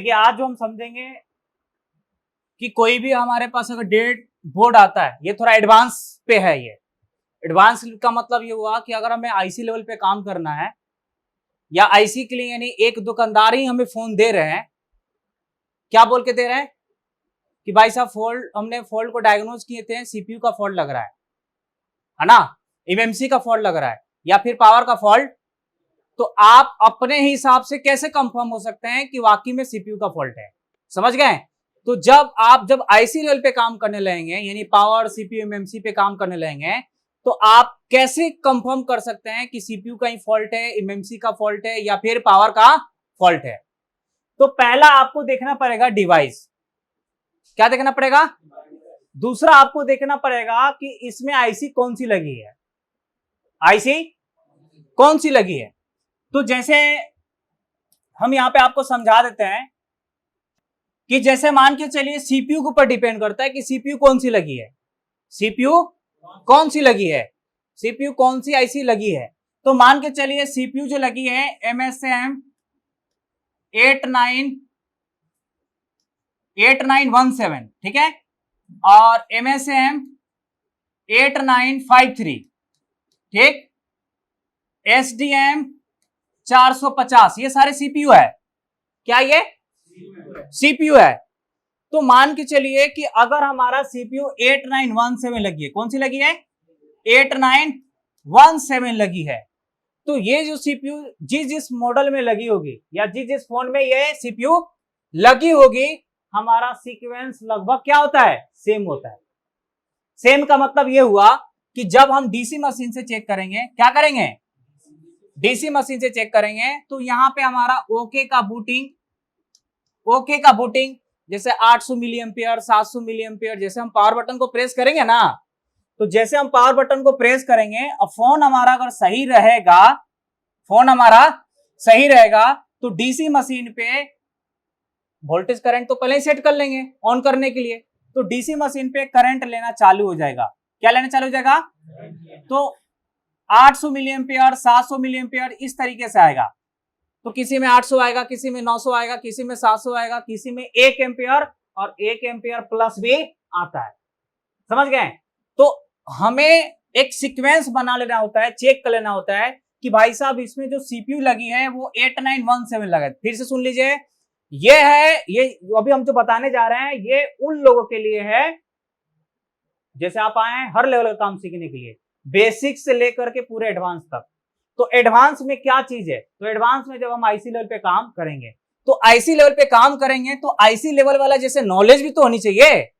देखिए आज जो हम समझेंगे कि कोई भी हमारे पास अगर डेट बोर्ड आता है, ये थोड़ा एडवांस पे है। ये एडवांस का मतलब ये हुआ कि अगर हमें आईसी लेवल पे काम करना है या आईसी के लिए यानी एक दुकानदार ही हमें फोन दे रहे हैं, क्या बोल के दे रहे हैं कि भाई साहब हमने फॉल्ट को डायग्नोज किए थे, सीपीयू का फॉल्ट लग रहा है ना, एमएमसी का फॉल्ट लग रहा है या फिर पावर का फॉल्ट। तो आप अपने हिसाब से कैसे कंफर्म हो सकते हैं कि वाकई में सीपीयू का फॉल्ट है? समझ गए? तो जब आईसी लेवल पे काम करने लगेंगे यानी पावर सीपीयू एमएमसी पे काम करने लगेंगे, तो आप कैसे कंफर्म कर सकते हैं कि सीपीयू का ही फॉल्ट है, एमएमसी का फॉल्ट है या फिर पावर का फॉल्ट है? तो पहला आपको देखना पड़ेगा डिवाइस। क्या देखना पड़ेगा? दूसरा आपको देखना पड़ेगा कि इसमें आईसी कौन सी लगी है, आईसी कौन सी लगी है। तो जैसे हम यहां पे आपको समझा देते हैं कि जैसे मान के चलिए सीपीयू के ऊपर डिपेंड करता है कि सीपीयू कौन सी लगी है, सीपीयू कौन सी लगी है, सीपीयू कौन सी आईसी लगी है। तो मान के चलिए सीपीयू जो लगी है MSM 8917, ठीक है, और MSM 8953, ठीक, SDM 450, ये सारे सीपीयू है। क्या ये सीपीयू है? तो मान के चलिए कि अगर हमारा सीपीयू 8917 लगी है, कौन सी लगी है? 8917 लगी है। तो ये जो सीपीयू जिस मॉडल में लगी होगी या जिस फोन में ये सीपीयू लगी होगी, हमारा सीक्वेंस लगभग क्या होता है? सेम होता है। सेम का मतलब ये हुआ कि जब हम डीसी मशीन से चेक करेंगे, क्या करेंगे? डीसी मशीन से चेक करेंगे, तो यहां पे हमारा ओके का बूटिंग जैसे 800 मिली एम्पियर, 700 मिली एम्पियर, जैसे हम पावर बटन को प्रेस करेंगे ना, तो जैसे हम पावर बटन को प्रेस करेंगे और फोन हमारा अगर सही रहेगा, तो डीसी मशीन पे वोल्टेज करंट तो पहले ही सेट कर लेंगे ऑन करने के लिए, तो डीसी मशीन पे करंट लेना चालू हो जाएगा। क्या लेना चालू हो जाएगा? तो 800 मिली एम्पियर, 700 मिली एम्पियर इस तरीके से आएगा। तो किसी में 800 आएगा, किसी में 900 आएगा, किसी में 700 आएगा, किसी में 1 एम्पियर और 1 एम्पियर प्लस भी आता है। समझ गए? तो हमें एक सीक्वेंस बना लेना होता है, चेक कर लेना होता है कि भाई साहब इसमें जो सीपीयू लगी है वो 8917 लगा है। फिर से सुन लीजिए, ये अभी हम जो बताने जा रहे हैं ये उन लोगों के लिए है जैसे आप आए हैं हर लेवल का काम सीखने के लिए, बेसिक से लेकर के पूरे एडवांस तक। तो एडवांस में क्या चीज है? तो एडवांस में जब हम आईसी लेवल पे काम करेंगे, तो आईसी लेवल पे काम करेंगे तो आईसी लेवल वाला जैसे नॉलेज भी तो होनी चाहिए।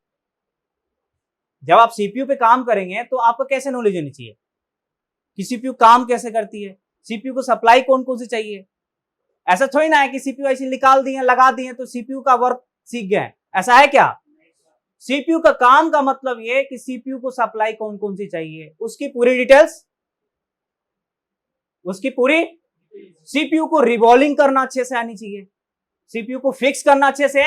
जब आप सीपीयू पे काम करेंगे तो आपको कैसे नॉलेज होनी चाहिए कि सीपीयू काम कैसे करती है, सीपीयू को सप्लाई कौन कौन सी चाहिए। ऐसा थोड़ी ना है कि सीपीयू ऐसे निकाल दिए, लगा दिए तो सीपीयू का वर्क सीख गए, ऐसा है क्या? सीपीयू का काम का मतलब ये कि सीपीयू को सप्लाई कौन कौन सी चाहिए, उसकी पूरी डिटेल्स, सीपीयू को रिवॉल्विंग करना अच्छे से आनी चाहिए, सीपीयू को फिक्स करना अच्छे से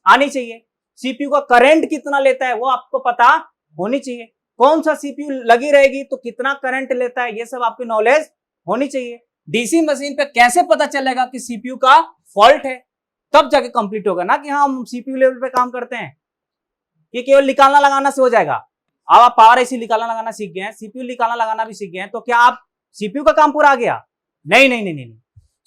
आनी चाहिए, सीपीयू का करंट कितना लेता है वो आपको पता होनी चाहिए, कौन सा सीपीयू लगी रहेगी तो कितना करंट लेता है, ये सब आपकी नॉलेज होनी चाहिए। डीसी मशीन पे कैसे पता चलेगा कि सीपीयू का फॉल्ट है? तब जाके कंप्लीट होगा ना कि हाँ हम सीपीयू लेवल पे काम करते हैं। ये केवल निकालना लगाना से हो जाएगा। अब आप पावर एसी निकालना लगाना सीख गए हैं, सीपीयू निकालना लगाना भी सीख गए हैं, तो क्या आप सीपीयू का काम पूरा आ गया? नहीं।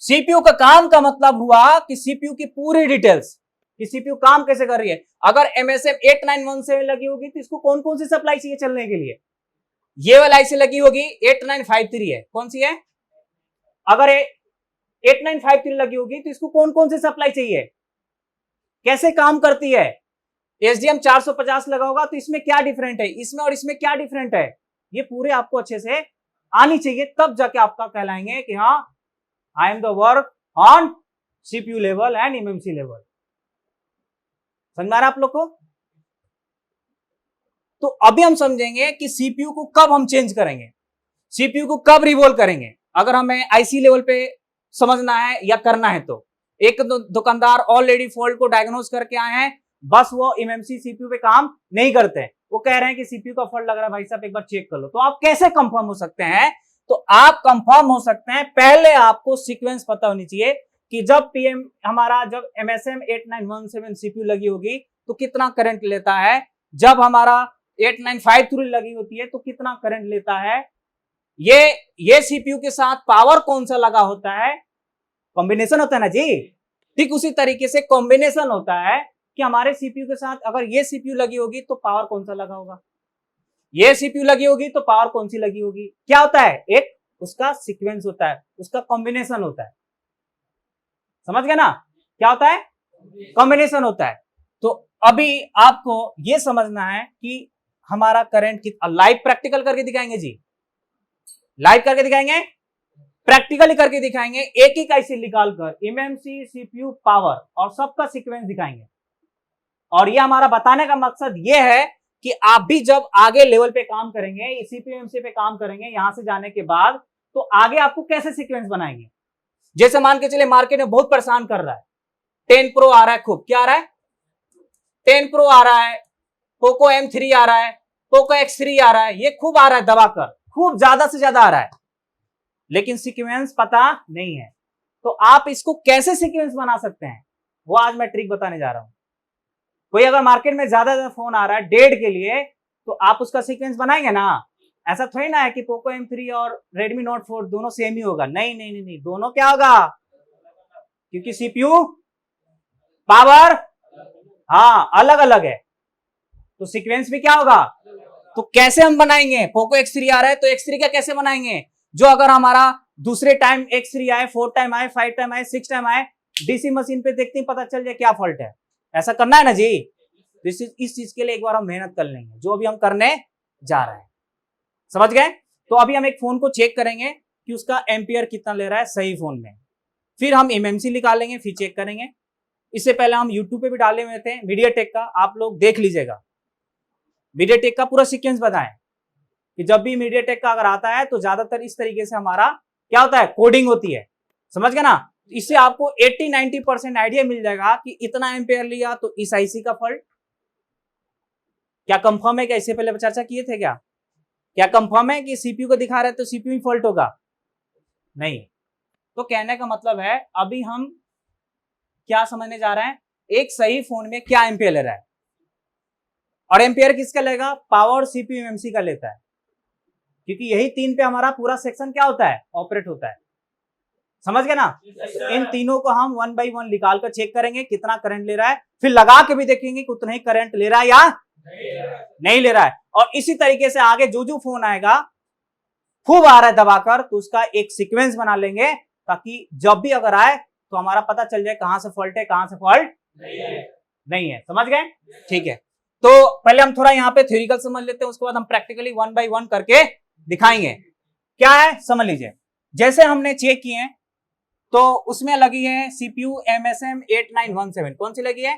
सीपीयू का काम का मतलब हुआ कि सीपीयू की पूरी डिटेल्स, कि सीपीयू काम कैसे कर रही है। अगर MSM 8917 लगी होगी तो इसको कौन कौन सी सप्लाई चाहिए चलने के लिए? ये वाला आईसी लगी होगी 8953 है, कौन सी है? अगर 8953 लगी होगी तो इसको कौन कौन सी सप्लाई चाहिए, कैसे काम करती है? SDM 450 लगा होगा तो इसमें क्या डिफरेंट है, इसमें और इसमें क्या डिफरेंट है, ये पूरे आपको अच्छे से आनी चाहिए, तब जाके आपका कहलाएंगे कि हाँ I am the work on CPU level and MMC level. समझ में आ रहा है आप लोग को? तो अभी हम समझेंगे कि सीपीयू को कब हम चेंज करेंगे, सीपीयू को कब रिवॉल्व करेंगे, अगर हमें आईसी लेवल पे समझना है या करना है। तो एक दुकानदार ऑलरेडी फॉल्ट को डायग्नोज करके आए हैं, बस वो एमएमसी सीपीयू पे काम नहीं करते हैं, वो कह रहे हैं कि सीपीयू का फॉल्ट लग रहा है भाई साहब एक बार चेक कर लो। तो आप कैसे कंफर्म हो सकते हैं? तो आप कंफर्म हो सकते हैं, पहले आपको सीक्वेंस पता होनी चाहिए कि जब पीएम हमारा जब MSM 8917 सीपीयू लगी होगी तो कितना करंट लेता है, जब हमारा 8953 लगी होती है तो कितना करंट लेता है। ये सीपीयू के साथ पावर कौन सा लगा होता है, कॉम्बिनेशन होता है ना जी। ठीक उसी तरीके से कॉम्बिनेशन होता है कि हमारे सीपीयू के साथ अगर ये सीपीयू लगी होगी तो पावर कौन सा लगा होगा, ये सीपीयू लगी होगी तो पावर कौन सी लगी होगी। क्या होता है, एक उसका सीक्वेंस होता है, उसका कॉम्बिनेशन होता है। समझ गए ना, क्या होता है, कॉम्बिनेशन होता है। तो अभी आपको यह समझना है कि हमारा करंट कितना, लाइव प्रैक्टिकल करके दिखाएंगे जी, लाइव करके दिखाएंगे, प्रैक्टिकली करके दिखाएंगे, एक एक आईसी निकालकर एमएमसी सीपीयू पावर और सबका सीक्वेंस दिखाएंगे। और ये हमारा बताने का मकसद ये है कि आप भी जब आगे लेवल पे काम करेंगे, सीपीयू एमसी पे काम करेंगे, यहां से जाने के बाद तो आगे आपको कैसे सीक्वेंस बनाएंगे। जैसे मान के चले मार्केट में बहुत परेशान कर रहा है, 10 प्रो आ रहा है, खूब क्या आ रहा है, 10 प्रो आ रहा है, पोको M3 आ रहा है, पोको X3 आ रहा है, ये खूब आ रहा है दबाकर, खूब ज्यादा से ज्यादा आ रहा है, लेकिन सीक्वेंस पता नहीं है। तो आप इसको कैसे सीक्वेंस बना सकते हैं, वो आज मैं ट्रिक बताने जा रहा हूं। कोई अगर मार्केट में ज्यादा फोन आ रहा है डेढ़ के लिए, तो आप उसका सीक्वेंस बनाएंगे ना। ऐसा थोड़ी ना है कि पोको M3 और रेडमी नोट 4 दोनों सेम ही होगा, नहीं नहीं नहीं, नहीं, दोनों क्या होगा, क्योंकि सीपीयू पावर हाँ अलग अलग है, तो सीक्वेंस भी क्या होगा। तो कैसे हम बनाएंगे, पोको X3 आ रहा है तो X3 का कैसे बनाएंगे, जो अगर हमारा दूसरे टाइम X3 आए, 4 टाइम आए, 5 टाइम आए, 6 टाइम आए, डीसी मशीन पे देखते ही पता चल जाए क्या फॉल्ट है। ऐसा करना है ना जी, इस चीज के लिए एक बार हम मेहनत कर लेंगे, जो अभी हम करने जा रहे हैं। समझ गए। तो अभी हम एक फोन को चेक करेंगे कि उसका एम्पियर कितना ले रहा है सही फोन में, फिर हम एमएमसी निकालेंगे, फिर चेक करेंगे। इससे पहले हम यूट्यूब पे भी डाले हुए थे मीडियाटेक का, आप लोग देख लीजिएगा, मीडियाटेक का पूरा सीक्वेंस बताएं कि जब भी मीडियाटेक का अगर आता है तो ज्यादातर इस तरीके से हमारा क्या होता है, कोडिंग होती है। समझ गए ना, इससे आपको 80-90% आइडिया मिल जाएगा कि इतना एम्पेयर लिया तो इस आईसी का फॉल्ट। क्या कंफर्म है, क्या इससे पहले चर्चा किए थे क्या कंफर्म है कि सीपीयू को दिखा रहे तो सीपीयू फॉल्ट होगा, नहीं। तो कहने का मतलब है अभी हम क्या समझने जा रहे हैं, एक सही फोन में क्या एम्पियर ले रहा है, और एम्पियर किसका लेगा, पावर सीपीयू एमएमसी का लेता है, क्योंकि यही तीन पे हमारा पूरा सेक्शन क्या होता है, ऑपरेट होता है। समझ गए ना। इन तीनों को हम 1 बाई 1 निकाल कर चेक करेंगे कितना करंट ले रहा है, फिर लगा के भी देखेंगे कि उतना ही करंट ले रहा है या नहीं ले रहा है। और इसी तरीके से आगे जो फोन आएगा खूब आ रहा है दबाकर, तो उसका एक सीक्वेंस बना लेंगे, ताकि जब भी अगर आए तो हमारा पता चल जाए कहां से फॉल्ट है, कहां से फॉल्ट नहीं है। समझ गए, ठीक है। तो पहले हम थोड़ा यहाँ पे थ्योरिकल समझ लेते हैं, उसके बाद हम प्रैक्टिकली 1 बाई 1 करके दिखाएंगे। क्या है समझ लीजिए, जैसे हमने चेक किए हैं तो उसमें लगी है सीपीयू MSM 8917, कौन सी लगी है,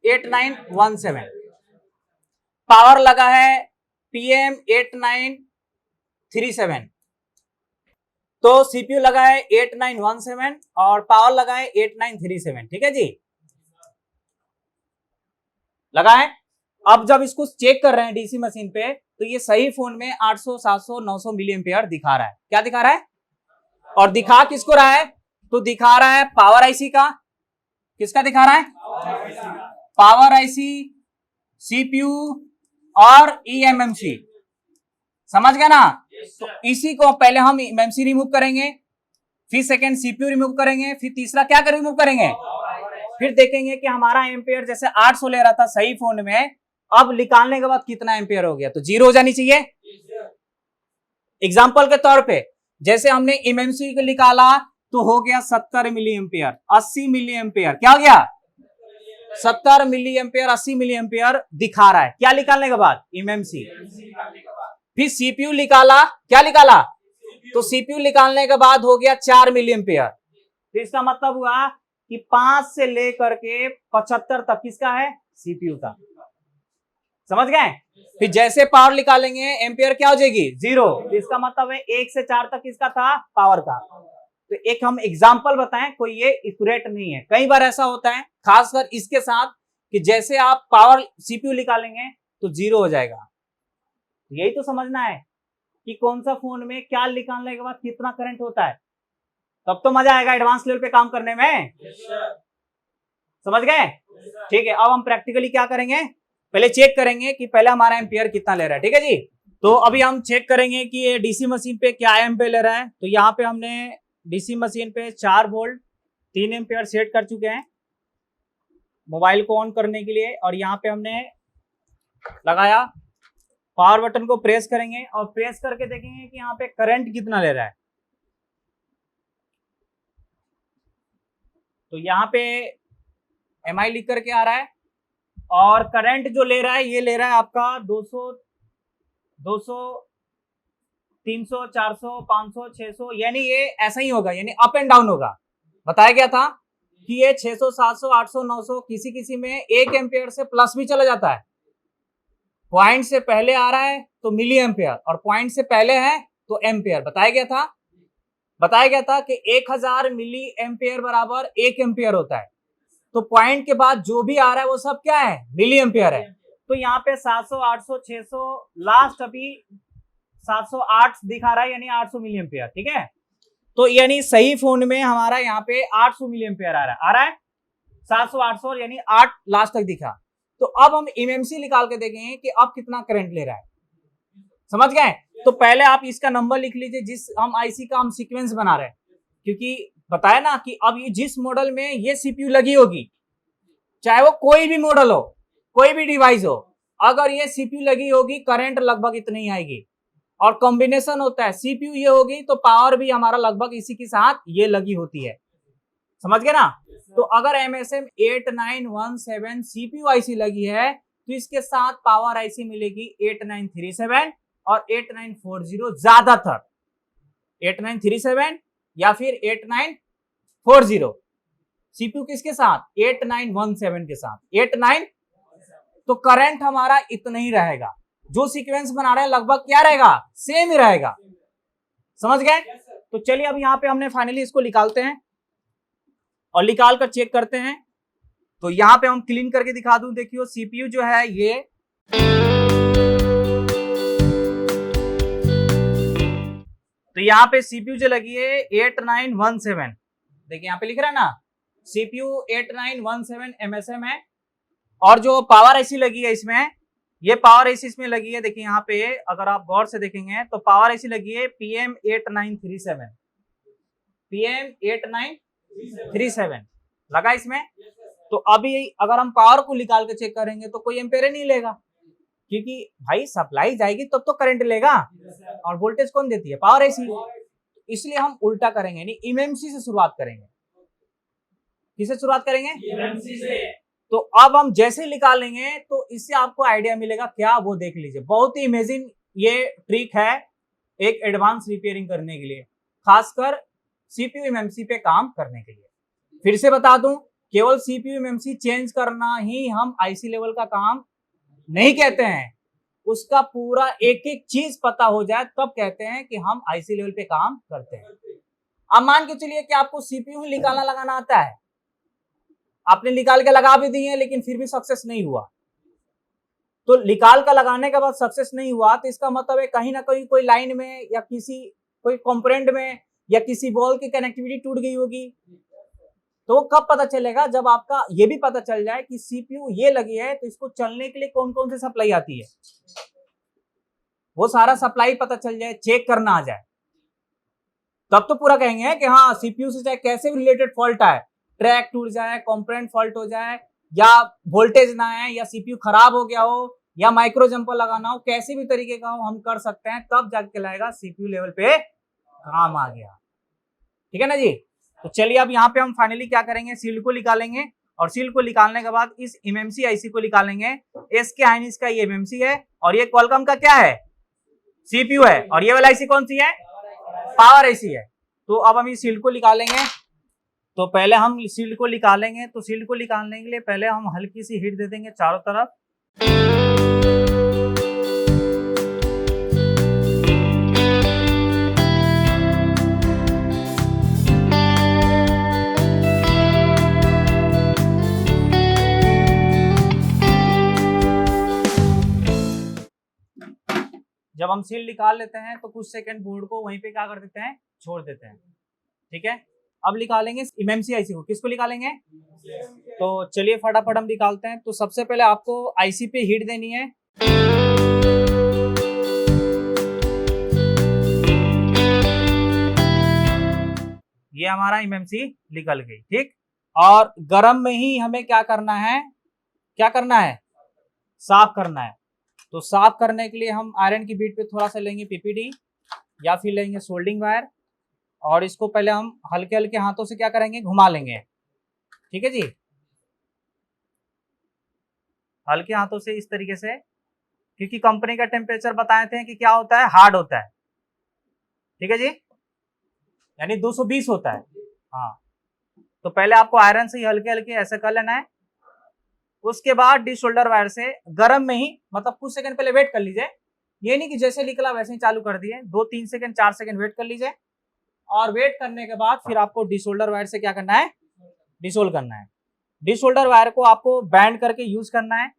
8917। पावर लगा है PM 8937, तो सीपीयू लगा है 8917 और पावर लगा है 8937, ठीक है जी, लगा है। अब जब इसको चेक कर रहे हैं डीसी मशीन पे, तो ये सही फोन में 800, 700, 900 मिली एम्पियर दिखा रहा है। क्या दिखा रहा है, और दिखा किसको रहा है, तो दिखा रहा है पावर आईसी का, किसका दिखा रहा है, पावर आईसी, सीपीयू और ईएमएमसी। समझ गया ना। तो इसी को पहले हम एमएमसी रिमूव करेंगे, फिर सेकंड सीपीयू रिमूव करेंगे, फिर तीसरा क्या कर रिमूव करेंगे, फिर देखेंगे कि हमारा एम्पियर जैसे 800 ले रहा था सही फोन में, अब निकालने के बाद कितना एम्पियर हो गया, तो 0 हो जानी चाहिए। एग्जाम्पल के तौर पे जैसे हमने एमएमसी को निकाला तो हो गया 70 मिली एम्पियर, 80 मिली एम्पियर, क्या हो गया 70 मिली एम्पियर, 80 मिली एम्पियर दिखा रहा है। क्या निकालने के बाद, एमएमसी। फिर सीपीयू निकाला, क्या निकाला, तो सीपीयू निकालने के बाद हो गया 4 मिली एम्पियर। तो इसका मतलब हुआ कि 5 से लेकर के 75 तक किसका है, सीपीयू का। समझ गए। फिर जैसे पावर निकालेंगे एम्पियर क्या हो जाएगी, 0। तो इसका मतलब है 1 से 4 तक किसका था, पावर का। तो एक हम एग्जाम्पल बताएं, कोई ये एक्यूरेट नहीं है, कई बार ऐसा होता है खासकर इसके साथ कि जैसे आप पावर सीपीयू निकालेंगे तो 0 हो जाएगा। यही तो समझना है कि कौन सा फोन में क्या निकालने के बाद कितना करंट होता है। तब तो मजा आएगा एडवांस लेवल पे काम करने में। समझ गए? ठीक है, अब हम प्रैक्टिकली क्या करेंगे, पहले चेक करेंगे कि पहले हमारा एम्पियर कितना ले रहा है। ठीक है जी, तो अभी हम चेक करेंगे कि ये डीसी मशीन पे क्या एम्पियर ले रहा है। तो यहाँ पे हमने डीसी मशीन पे 4 वोल्ट 3 एम्पियर सेट कर चुके हैं मोबाइल को ऑन करने के लिए, और यहाँ पे हमने लगाया, पावर बटन को प्रेस करेंगे और प्रेस करके देखेंगे कि यहाँ पे करंट कितना ले रहा है। तो यहाँ पे MI लिख करके आ रहा है, और करंट जो ले रहा है ये ले रहा है आपका 200 300 400 500 600, यानी ये ऐसा ही होगा, यानी अप एंड डाउन होगा। बताया गया था कि ये 600 700 800 900, किसी किसी में 1 एम्पियर से प्लस भी चला जाता है। पॉइंट से पहले आ रहा है तो मिली एम्पियर, और पॉइंट से पहले है तो एम्पियर। बताया गया था कि 1000 मिली एम्पियर बराबर 1 एम्पियर होता है। तो पॉइंट के बाद जो भी आ रहा है वो सब क्या है, मिली एम्पियर है। तो यहाँ पे 700 800 600, लास्ट अभी 708 दिखा रहा है, यानी 800 मिली एम्पियर। ठीक है, तो यानी सही फोन में हमारा यहाँ पे 800 मिली एम्पियर आ रहा है 700 800, यानी 8 लास्ट तक दिखा। तो अब हम एमएमसी निकाल के देखेंगे कि अब कितना करंट ले रहा है। समझ गए? तो पहले आप इसका नंबर लिख लीजिए जिस हम आईसी का हम सीक्वेंस बना रहे हैं, क्योंकि बताया ना कि अब ये जिस मॉडल में ये सीपीयू लगी होगी, चाहे वो कोई भी मॉडल हो, कोई भी डिवाइस हो, अगर ये सीपीयू लगी होगी करंट लगभग इतनी ही आएगी। और कॉम्बिनेशन होता है, सीपीयू ये होगी तो पावर भी हमारा लगभग इसी के साथ ये लगी होती है। समझ गए ना? तो अगर MSM 8917 सीपीयू आईसी लगी है तो इसके साथ पावर आईसी मिलेगी 8937 और 8940, ज्यादातर 8937 या फिर 8940। सीपीयू किसके साथ? 8917 के साथ 89। तो करंट हमारा इतना ही रहेगा, जो सीक्वेंस बना रहे हैं लगभग क्या रहेगा, सेम ही रहेगा। समझ गए? तो चलिए अब यहाँ पे हमने फाइनली इसको निकालते हैं और निकाल कर चेक करते हैं। तो यहाँ पे हम क्लीन करके दिखा दूं, देखियो सीपीयू जो है ये तो यहाँ पे सीपीयू जो लगी है 8917, देखिए यहाँ पे लिख रहा है ना सीपीयू 8917 MSM है। और जो पावर आईसी लगी है इसमें, ये पावर आईसी इसमें लगी है, देखिए यहाँ पे अगर आप गौर से देखेंगे तो पावर आईसी लगी है PM8937, PM8937 लगा इसमें। तो अभी अगर हम पावर को निकाल के चेक करेंगे तो कोई एम्पेयर नहीं लेगा, क्योंकि भाई सप्लाई जाएगी तब तो करंट लेगा, और वोल्टेज कौन देती है, पावर आईसी। इसलिए हम उल्टा करेंगे, यानी एमएमसी से शुरुआत करेंगे। किससे शुरुआत करेंगे? एमएमसी से। तो अब हम जैसे निकालेंगे तो इससे आपको आइडिया मिलेगा क्या, वो देख लीजिए। बहुत ही इमेजिन ये ट्रिक है एक एडवांस रिपेयरिंग करने के लिए, खासकर सीपीयू एमएमसी पे काम करने के लिए। फिर से बता दूं, केवल सीपीयू एमएमसी चेंज करना ही हम आईसी लेवल का काम नहीं कहते हैं, उसका पूरा एक एक चीज पता हो जाए तब कहते हैं कि हम आईसी लेवल पे काम करते हैं। अब मान के चलिए कि आपको सीपीयू निकालना लगाना आता है, आपने निकाल के लगा भी दिए लेकिन फिर भी सक्सेस नहीं हुआ। तो निकाल कर लगाने के बाद सक्सेस नहीं हुआ तो इसका मतलब है कहीं ना कहीं कोई लाइन में या किसी कोई कंपोनेंट में या किसी बॉल की कनेक्टिविटी टूट गई होगी। तो कब पता चलेगा? जब आपका ये भी पता चल जाए कि सीपीयू ये लगी है तो इसको चलने के लिए कौन कौन से सप्लाई आती है, वो सारा सप्लाई पता चल जाए, चेक करना आ जाए, तब तो पूरा कहेंगे कि हाँ सीपीयू से चाहे कैसे भी रिलेटेड फॉल्ट आए, ट्रैक टूट जाए, कंपोनेंट फॉल्ट हो जाए, या वोल्टेज ना आए, या सीपीयू खराब हो गया हो, या माइक्रो जंपर लगाना हो, कैसे भी तरीके का हो हम कर सकते हैं, तब जाके लाएगा सीपीयू लेवल पे काम आ गया। ठीक है ना जी? तो चलिए अब यहाँ पे हम फाइनली क्या करेंगे, सील्ड को निकालेंगे, और सील्ड को निकालने के बाद इस एमएमसी आईसी को निकालेंगे। एसके हाइनिस का ये एमएमसी है और ये क्वालकॉम का क्या है, सीपीयू है, और ये वाला आईसी कौन सी है, पावर आईसी है। तो अब हम इस सील्ड को निकालेंगे। तो पहले हम सील्ड को निकालेंगे, तो सील्ड को निकालने के लिए पहले हम हल्की सी हीट दे देंगे चारों तरफ। जब हम सील निकाल लेते हैं तो कुछ सेकंड बोर्ड को वहीं पे क्या कर देते हैं, छोड़ देते हैं। ठीक है, अब निकालेंगे एमएमसी आईसी को, किसको निकालेंगे? तो चलिए फटाफट हम निकालते हैं। तो सबसे पहले आपको आईसी पे हीट देनी है। ये हमारा एमएमसी निकल गई, ठीक। और गर्म में ही हमें क्या करना है, क्या करना है? साफ करना है। तो साफ करने के लिए हम आयरन की बीट पे थोड़ा सा लेंगे पीपीडी या फिर लेंगे सोल्डिंग वायर, और इसको पहले हम हल्के हल्के हाथों से क्या करेंगे, घुमा लेंगे, ठीक है जी। हल्के हाथों से इस तरीके से, क्योंकि कंपनी का टेम्परेचर बताए थे कि क्या होता है, हार्ड होता है, ठीक है जी, यानी 220 होता है। हाँ, तो पहले आपको आयरन से ही हल्के हल्के ऐसे कर लेना है। उसके बाद डी शोल्डर वायर से गर्म में ही, मतलब कुछ सेकंड पहले वेट कर लीजिए, ये नहीं कि जैसे निकला वैसे ही चालू कर दिए, 2-3 सेकंड 4 सेकंड वेट कर लीजिए। और वेट करने के बाद फिर आपको डी शोल्डर वायर से क्या करना है, डिसोल्व करना है। डी शोल्डर वायर को आपको बैंड करके यूज करना है।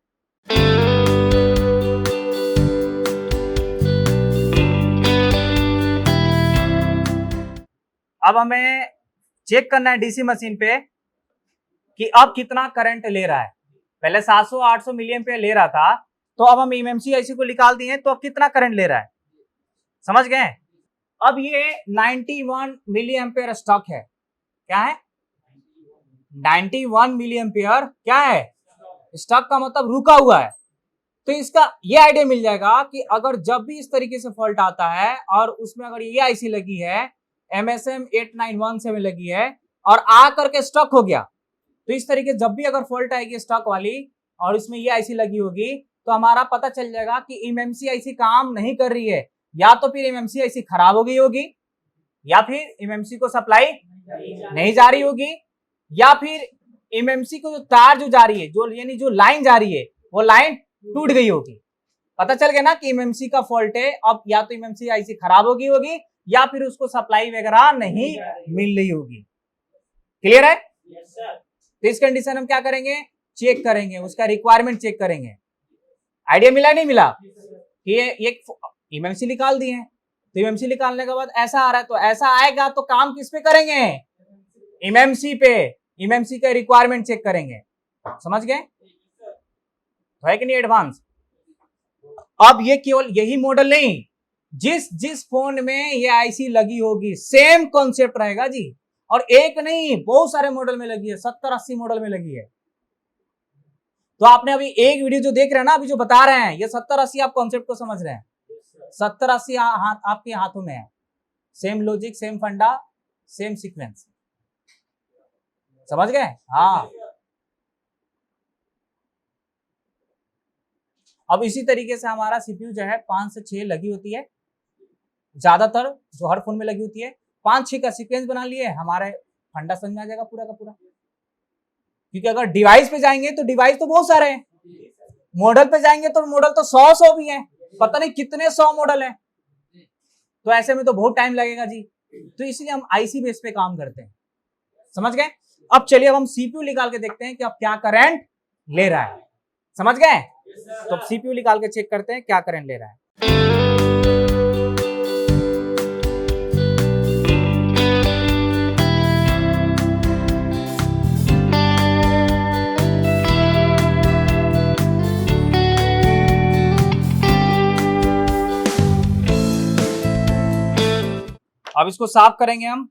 अब हमें चेक करना है डीसी मशीन पे कि अब कितना करंट ले रहा है। पहले 700-800 मिली एम्पियर ले रहा था, तो अब हम एमएमसी आईसी को निकाल दिए, तो अब कितना करंट ले रहा है, समझ गए? अब ये 91 मिली एम्पियर स्टॉक है। क्या है? 91 मिली एम्पियर क्या है? स्टॉक का मतलब रुका हुआ है। तो इसका ये आइडिया मिल जाएगा कि अगर जब भी इस तरीके से फॉल्ट आता है और उसमें अगर ये आईसी लगी है, MSM 8917 लगी है और आ करके स्टॉक हो गया, तो इस तरीके जब भी अगर फॉल्ट आएगी स्टॉक वाली और इसमें ये आईसी लगी होगी, तो हमारा पता चल जाएगा कि एमएमसी आईसी काम नहीं कर रही है, या तो फिर एमएमसी आईसी खराब हो गई होगी, या फिर एमएमसी को सप्लाई नहीं जा रही होगी, या फिर एमएमसी को जो तार जो जा रही है, जो यानी जो लाइन जा रही है, वो लाइन टूट गई होगी। पता चल गया ना कि एमएमसी का फॉल्ट है। अब या तो एमएमसी आईसी खराब हो गई होगी या फिर उसको सप्लाई वगैरह नहीं मिल रही होगी। क्लियर है? तो इस कंडीशन हम क्या करेंगे, चेक करेंगे, उसका रिक्वायरमेंट चेक करेंगे। आइडिया मिला नहीं मिला? ये एक एमएमसी निकाल दिए हैं, तो एमएमसी निकालने के बाद ऐसा आ रहा है, तो ऐसा आएगा तो काम किस पे करेंगे, एमएमसी पे। एमएमसी का रिक्वायरमेंट चेक करेंगे, समझ गए? तो है कि नहीं एडवांस? अब ये केवल यही मॉडल नहीं, जिस फोन में ये आईसी लगी होगी सेम कॉन्सेप्ट रहेगा जी। और एक नहीं, बहुत सारे मॉडल में लगी है, 70-80 मॉडल में लगी है। तो आपने अभी एक वीडियो जो देख रहे हैं ना, अभी जो बता रहे हैं, ये 70-80 आप कॉन्सेप्ट को समझ रहे हैं। 70-80 हाथ आपके हाथों में है। सेम लॉजिक, सेम फंडा, सेम सीक्वेंस, समझ गए? हाँ। अब इसी तरीके से हमारा सीपीयू जो है 5 से 6 लगी होती है, ज्यादातर जो हर फोन में लगी होती है। 5-6 का सीक्वेंस बना लिए, हमारे फंडा समझ में आ जाएगा पूरा का पूरा। क्योंकि अगर डिवाइस पे जाएंगे तो डिवाइस तो बहुत सारे हैं, मॉडल पे जाएंगे तो मॉडल तो 100 भी हैं, पता नहीं कितने 100 मॉडल हैं। तो ऐसे में तो बहुत टाइम लगेगा जी। तो इसलिए हम आईसी बेस पे काम करते हैं, समझ गए? अब चलिए अब हम सीपीयू निकाल के देखते हैं कि अब क्या करंट ले रहा है, समझ गए? तो सीपीयू निकाल के चेक करते हैं क्या करंट ले रहा है। अब इसको साफ करेंगे हम।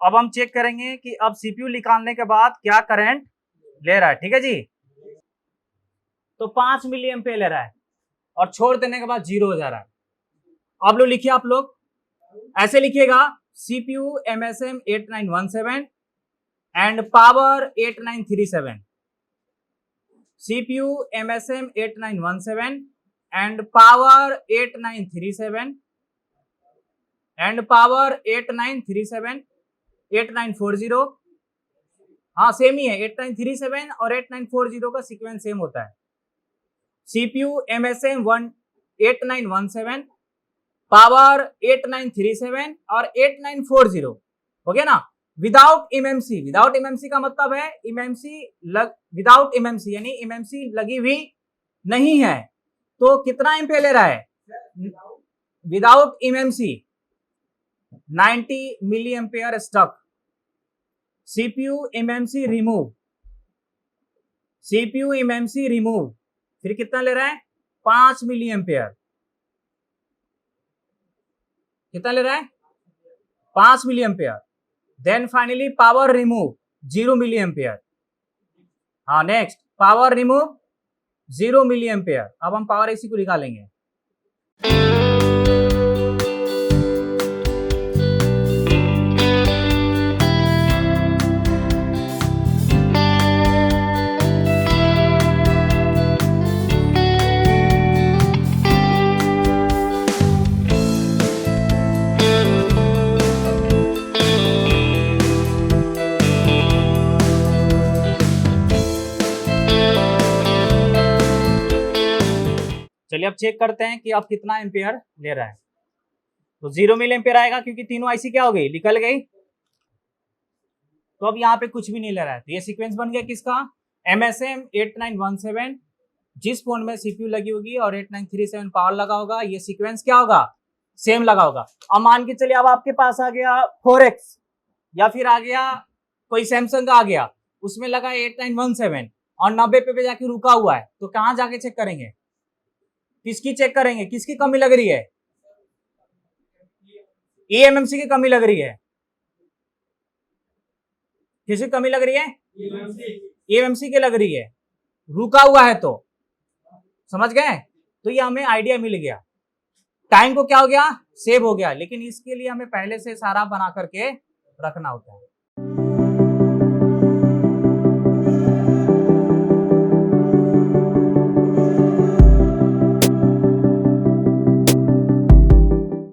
अब हम चेक करेंगे कि अब सीपीयू निकालने के बाद क्या करंट ले रहा है, ठीक है जी। तो 5 मिली एम्पियर ले रहा है और छोड़ देने के बाद 0 हो जा रहा है। अब लोग लिखिए, आप लोग ऐसे लिखिएगा, CPU MSM 8917 and power 8937, CPU MSM 8917 and power 8937 and power 8937 8940, हाँ सेम ही है, 8937 और 8940 का सीक्वेंस सेम होता है। CPU MSM 8917, पावर 8937 और 8940 हो गया ना। विदाउट एमएमसी, विदाउट एमएमसी का मतलब है विदाउट एमएमसी यानी एमएमसी लगी हुई नहीं है, तो कितना एम्पेयर ले रहा है without MMC? 90 milliampere stuck. CPU MMC remove, CPU MMC remove, फिर कितना ले रहा है 5 मिली एम्पेयर। कितना ले रहा है 5 milli ampere. Then finally power remove 0 milli ampere. हाँ next power remove 0 milli ampere. अब हम पावर एसी को निकालेंगे। चलिए अब चेक करते हैं कि अब कितना एम्पेयर ले रहा है। तो 0 मिली एम्पेयर आएगा क्योंकि तीनों आईसी क्या हो गई, निकल गई। तो अब यहाँ पे कुछ भी नहीं ले रहा है। तो ये सीक्वेंस बन गया किसका, MSM 8917, जिस फोन में CPU लगी होगी और 8937 पावर लगा होगा, ये सीक्वेंस क्या होगा, सेम लगा होगा। अब मान के चलिए अब आपके पास आ गया 4X या फिर आ गया कोई सैमसंग आ गया, उसमें लगा 8917 और 90 पे जाके रुका हुआ है, तो कहाँ जाके चेक करेंगे, किसकी चेक करेंगे, किसकी कमी लग रही है, एएमएमसी की कमी लग रही है। किसकी कमी लग रही है, एएमएमसी की लग रही है, रुका हुआ है। तो समझ गए। तो ये हमें आइडिया मिल गया, टाइम को क्या हो गया, सेव हो गया। लेकिन इसके लिए हमें पहले से सारा बना करके रखना होता है।